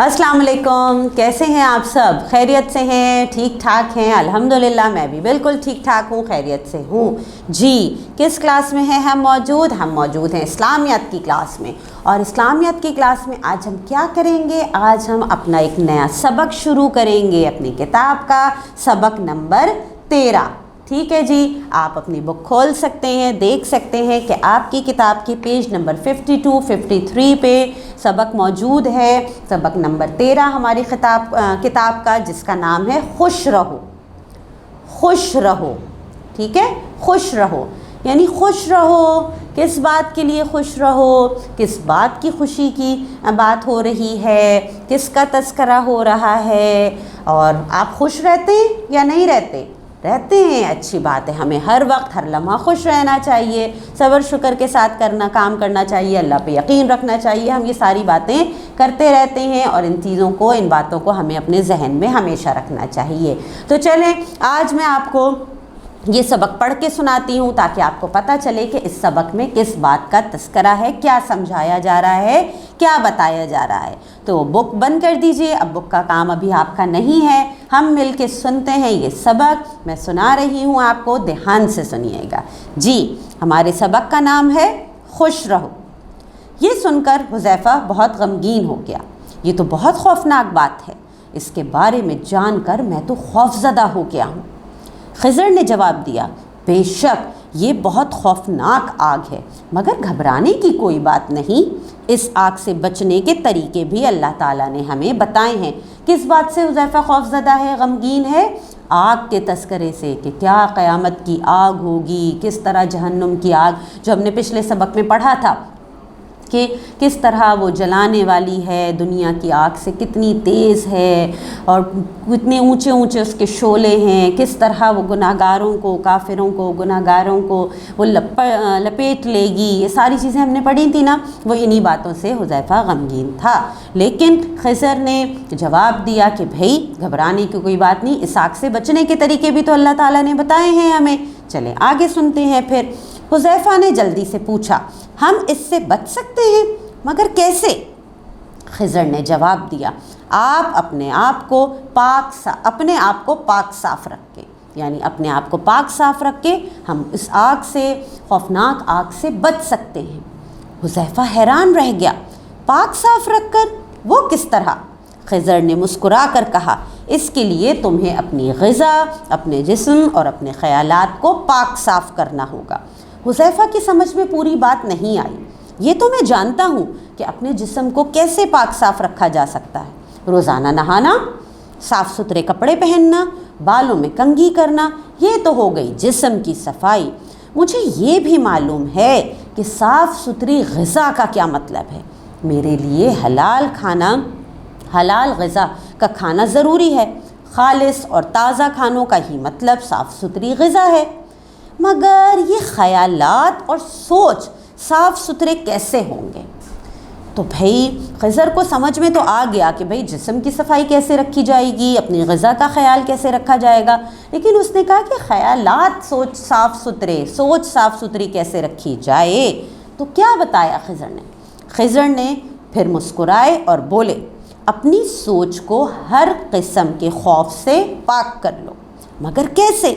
السلام علیکم، کیسے ہیں آپ سب؟ خیریت سے ہیں؟ ٹھیک ٹھاک ہیں؟ الحمدللہ میں بھی بالکل ٹھیک ٹھاک ہوں، خیریت سے ہوں جی۔ کس کلاس میں ہیں ہم موجود ہیں اسلامیات کی کلاس میں۔ اور اسلامیات کی کلاس میں آج ہم کیا کریں گے؟ آج ہم اپنا ایک نیا سبق شروع کریں گے، اپنی کتاب کا سبق نمبر 13۔ ٹھیک ہے جی، آپ اپنی بک کھول سکتے ہیں، دیکھ سکتے ہیں کہ آپ کی کتاب کے پیج نمبر 52 53 پہ سبق موجود ہے۔ سبق نمبر 13 ہماری کتاب کا، جس کا نام ہے خوش رہو۔ خوش رہو، ٹھیک ہے، خوش رہو یعنی خوش رہو۔ کس بات کے لیے خوش رہو؟ کس بات کی خوشی کی بات ہو رہی ہے؟ کس کا تذکرہ ہو رہا ہے؟ اور آپ خوش رہتے ہیں یا نہیں رہتے ہیں؟ اچھی بات ہے، ہمیں ہر وقت ہر لمحہ خوش رہنا چاہیے، صبر شکر کے ساتھ کام کرنا چاہیے، اللہ پہ یقین رکھنا چاہیے۔ ہم یہ ساری باتیں کرتے رہتے ہیں اور ان باتوں کو ہمیں اپنے ذہن میں ہمیشہ رکھنا چاہیے۔ تو چلیں آج میں آپ کو یہ سبق پڑھ کے سناتی ہوں تاکہ آپ کو پتہ چلے کہ اس سبق میں کس بات کا تذکرہ ہے، کیا سمجھایا جا رہا ہے، کیا بتایا جا رہا ہے۔ تو بک بند کر دیجئے، اب بک کا کام ابھی آپ کا نہیں ہے، ہم مل کے سنتے ہیں یہ سبق۔ میں سنا رہی ہوں آپ کو، دھیان سے سنیے گا جی۔ ہمارے سبق کا نام ہے خوش رہو۔ یہ سن کر حذیفہ بہت غمگین ہو گیا۔ یہ تو بہت خوفناک بات ہے، اس کے بارے میں جان کر میں تو خوفزدہ ہو گیا ہوں۔ خضر نے جواب دیا، بے شک یہ بہت خوفناک آگ ہے، مگر گھبرانے کی کوئی بات نہیں۔ اس آگ سے بچنے کے طریقے بھی اللہ تعالیٰ نے ہمیں بتائے ہیں۔ کس بات سے حذیفہ خوفزدہ ہے، غمگین ہے؟ آگ کے تذکرے سے، کہ کیا قیامت کی آگ ہوگی، کس طرح جہنم کی آگ، جو ہم نے پچھلے سبق میں پڑھا تھا کہ کس طرح وہ جلانے والی ہے، دنیا کی آگ سے کتنی تیز ہے اور کتنے اونچے اونچے اس کے شعلے ہیں، کس طرح وہ گناہگاروں کو، کافروں کو، گناہگاروں کو وہ لپیٹ لے گی۔ یہ ساری چیزیں ہم نے پڑھی تھی نا، وہ انہی باتوں سے حذیفہ غمگین تھا۔ لیکن خضر نے جواب دیا کہ بھئی گھبرانے کی کوئی بات نہیں، اس آگ سے بچنے کے طریقے بھی تو اللہ تعالیٰ نے بتائے ہیں ہمیں۔ چلیں آگے سنتے ہیں پھر۔ حذیفہ نے جلدی سے پوچھا، ہم اس سے بچ سکتے ہیں، مگر کیسے؟ خضر نے جواب دیا، آپ اپنے آپ کو پاک صاف رکھ کے، یعنی اپنے آپ کو پاک صاف رکھ کے ہم اس آگ سے، خوفناک آگ سے بچ سکتے ہیں۔ حذیفہ حیران رہ گیا، پاک صاف رکھ کر؟ وہ کس طرح؟ خضر نے مسکرا کر کہا، اس کے لیے تمہیں اپنی غذا، اپنے جسم اور اپنے خیالات کو پاک صاف کرنا ہوگا۔ حذیفہ کی سمجھ میں پوری بات نہیں آئی۔ یہ تو میں جانتا ہوں کہ اپنے جسم کو کیسے پاک صاف رکھا جا سکتا ہے، روزانہ نہانا، صاف ستھرے کپڑے پہننا، بالوں میں کنگھی کرنا، یہ تو ہو گئی جسم کی صفائی۔ مجھے یہ بھی معلوم ہے کہ صاف ستھری غذا کا کیا مطلب ہے۔ میرے لیے حلال غذا کا کھانا ضروری ہے۔ خالص اور تازہ کھانوں کا ہی مطلب صاف ستھری غذا ہے۔ مگر یہ خیالات اور سوچ صاف ستھرے کیسے ہوں گے؟ تو بھئی خضر کو سمجھ میں تو آ گیا کہ بھئی جسم کی صفائی کیسے رکھی جائے گی، اپنی غذا کا خیال کیسے رکھا جائے گا، لیکن اس نے کہا کہ خیالات سوچ صاف ستھری کیسے رکھی جائے؟ تو کیا بتایا خضر نے پھر مسکرائے اور بولے، اپنی سوچ کو ہر قسم کے خوف سے پاک کر لو۔ مگر کیسے؟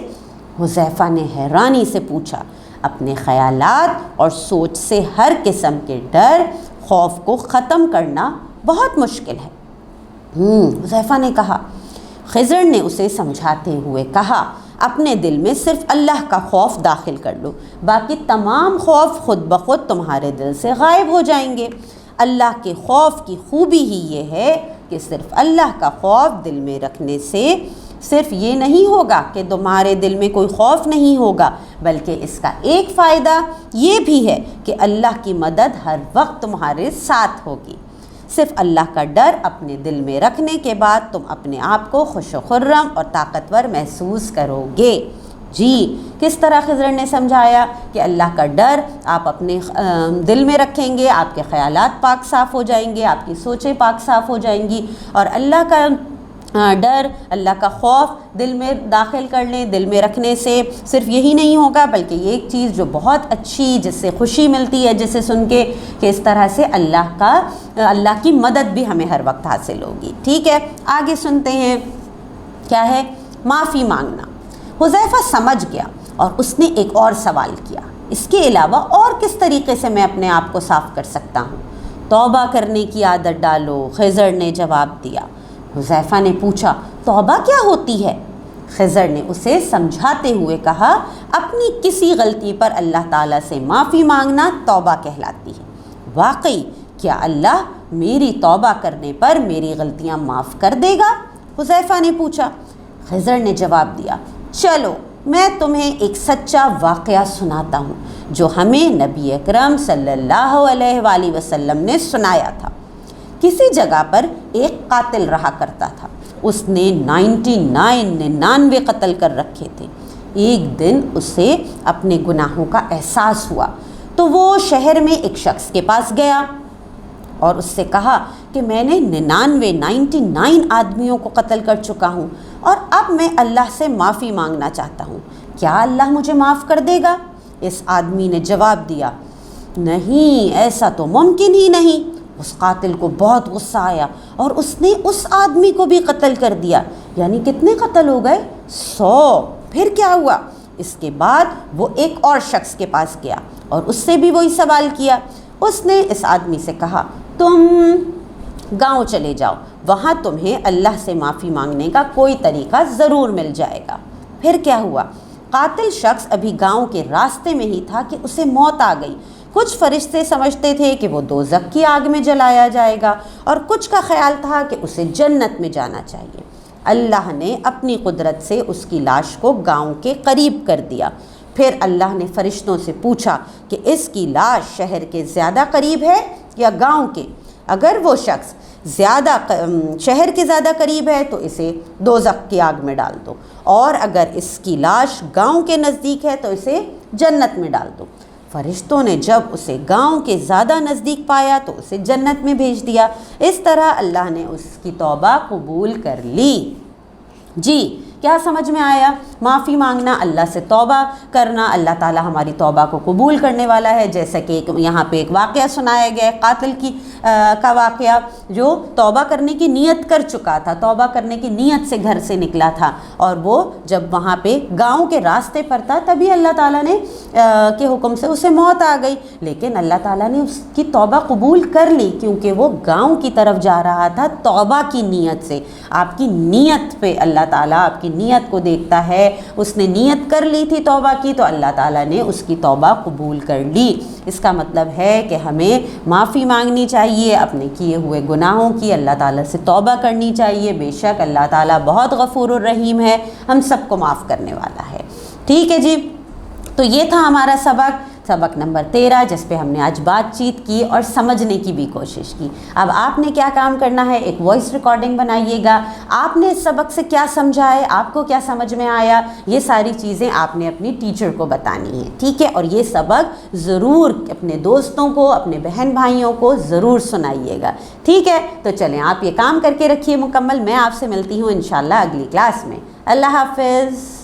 حذیفہ نے حیرانی سے پوچھا، اپنے خیالات اور سوچ سے ہر قسم کے ڈر، خوف کو ختم کرنا بہت مشکل ہے۔ حذیفہ نے کہا۔ خضر نے اسے سمجھاتے ہوئے کہا، اپنے دل میں صرف اللہ کا خوف داخل کر لو، باقی تمام خوف خود بخود تمہارے دل سے غائب ہو جائیں گے۔ اللہ کے خوف کی خوبی ہی یہ ہے کہ صرف اللہ کا خوف دل میں رکھنے سے صرف یہ نہیں ہوگا کہ تمہارے دل میں کوئی خوف نہیں ہوگا، بلکہ اس کا ایک فائدہ یہ بھی ہے کہ اللہ کی مدد ہر وقت تمہارے ساتھ ہوگی۔ صرف اللہ کا ڈر اپنے دل میں رکھنے کے بعد تم اپنے آپ کو خوش و خرم اور طاقتور محسوس کرو گے۔ جی، کس طرح خضر نے سمجھایا کہ اللہ کا ڈر آپ اپنے دل میں رکھیں گے، آپ کے خیالات پاک صاف ہو جائیں گے، آپ کی سوچیں پاک صاف ہو جائیں گی، اور اللہ کا ڈر، اللہ کا خوف دل میں داخل کر لیں. دل میں رکھنے سے صرف یہی نہیں ہوگا بلکہ یہ ایک چیز جو بہت اچھی، جس سے خوشی ملتی ہے جسے سن کے، کہ اس طرح سے اللہ کی مدد بھی ہمیں ہر وقت حاصل ہوگی. ٹھیک ہے، آگے سنتے ہیں کیا ہے. معافی مانگنا. حذیفہ سمجھ گیا اور اس نے ایک اور سوال کیا، اس کے علاوہ اور کس طریقے سے میں اپنے آپ کو صاف کر سکتا ہوں؟ توبہ کرنے کی عادت ڈالو. خضر نے جواب دیا. حذیفہ نے پوچھا، توبہ کیا ہوتی ہے؟ خضر نے اسے سمجھاتے ہوئے کہا، اپنی کسی غلطی پر اللہ تعالیٰ سے معافی مانگنا توبہ کہلاتی ہے. واقعی کیا اللہ میری توبہ کرنے پر میری غلطیاں معاف کر دے گا؟ حذیفہ نے پوچھا. خضر نے جواب دیا، چلو میں تمہیں ایک سچا واقعہ سناتا ہوں جو ہمیں نبی اکرم صلی اللہ علیہ وآلہ وسلم نے سنایا تھا. کسی جگہ پر ایک قاتل رہا کرتا تھا. اس نے 99 قتل کر رکھے تھے. ایک دن اسے اپنے گناہوں کا احساس ہوا تو وہ شہر میں ایک شخص کے پاس گیا اور اس سے کہا کہ میں نے 99 آدمیوں کو قتل کر چکا ہوں اور اب میں اللہ سے معافی مانگنا چاہتا ہوں. کیا اللہ مجھے معاف کر دے گا؟ اس آدمی نے جواب دیا، نہیں، ایسا تو ممکن ہی نہیں. اس قاتل کو بہت غصہ آیا اور اس نے اس آدمی کو بھی قتل کر دیا. یعنی کتنے قتل ہو گئے؟ 100. پھر کیا ہوا؟ اس کے بعد وہ ایک اور شخص کے پاس گیا اور اس سے بھی وہی سوال کیا. اس نے اس آدمی سے کہا، تم گاؤں چلے جاؤ، وہاں تمہیں اللہ سے معافی مانگنے کا کوئی طریقہ ضرور مل جائے گا. پھر کیا ہوا؟ قاتل شخص ابھی گاؤں کے راستے میں ہی تھا کہ اسے موت آ گئی. کچھ فرشتے سمجھتے تھے کہ وہ دوزخ کی آگ میں جلایا جائے گا اور کچھ کا خیال تھا کہ اسے جنت میں جانا چاہیے. اللہ نے اپنی قدرت سے اس کی لاش کو گاؤں کے قریب کر دیا. پھر اللہ نے فرشتوں سے پوچھا کہ اس کی لاش شہر کے زیادہ قریب ہے یا گاؤں کے؟ اگر وہ شخص شہر کے زیادہ قریب ہے تو اسے دوزخ کی آگ میں ڈال دو، اور اگر اس کی لاش گاؤں کے نزدیک ہے تو اسے جنت میں ڈال دو. فرشتوں نے جب اسے گاؤں کے زیادہ نزدیک پایا تو اسے جنت میں بھیج دیا. اس طرح اللہ نے اس کی توبہ قبول کر لی. جی، کیا سمجھ میں آیا؟ معافی مانگنا، اللہ سے توبہ کرنا، اللہ تعالیٰ ہماری توبہ کو قبول کرنے والا ہے. جیسا کہ یہاں پہ ایک واقعہ سنایا گیا ہے، قاتل کا واقعہ، جو توبہ کرنے کی نیت کر چکا تھا، توبہ کرنے کی نیت سے گھر سے نکلا تھا، اور وہ جب وہاں پہ گاؤں کے راستے پر تھا تبھی اللہ تعالیٰ نے کے حکم سے اسے موت آ گئی. لیکن اللہ تعالیٰ نے اس کی توبہ قبول کر لی کیونکہ وہ گاؤں کی طرف جا رہا تھا توبہ کی نیت سے. آپ کی نیت پہ اللہ تعالیٰ آپ کی نیت کو دیکھتا ہے. اس نے نیت کر لی تھی توبہ کی تو اللہ تعالیٰ نے اس کی توبہ قبول کر لی. اس کا مطلب ہے کہ ہمیں معافی مانگنی چاہیے اپنے کیے ہوئے گناہوں کی، اللہ تعالیٰ سے توبہ کرنی چاہیے. بے شک اللہ تعالیٰ بہت غفور الرحیم ہے، ہم سب کو معاف کرنے والا ہے. ٹھیک ہے جی، تو یہ تھا ہمارا سبق نمبر 13، جس پہ ہم نے آج بات چیت کی اور سمجھنے کی بھی کوشش کی. اب آپ نے کیا کام کرنا ہے، ایک وائس ریکارڈنگ بنائیے گا. آپ نے اس سبق سے کیا سمجھا ہے، آپ کو کیا سمجھ میں آیا، یہ ساری چیزیں آپ نے اپنی ٹیچر کو بتانی ہیں. ٹھیک ہے، اور یہ سبق ضرور اپنے دوستوں کو، اپنے بہن بھائیوں کو ضرور سنائیے گا. ٹھیک ہے، تو چلیں آپ یہ کام کر کے رکھیے مکمل. میں آپ سے ملتی ہوں انشاءاللہ اگلی کلاس میں. اللہ حافظ.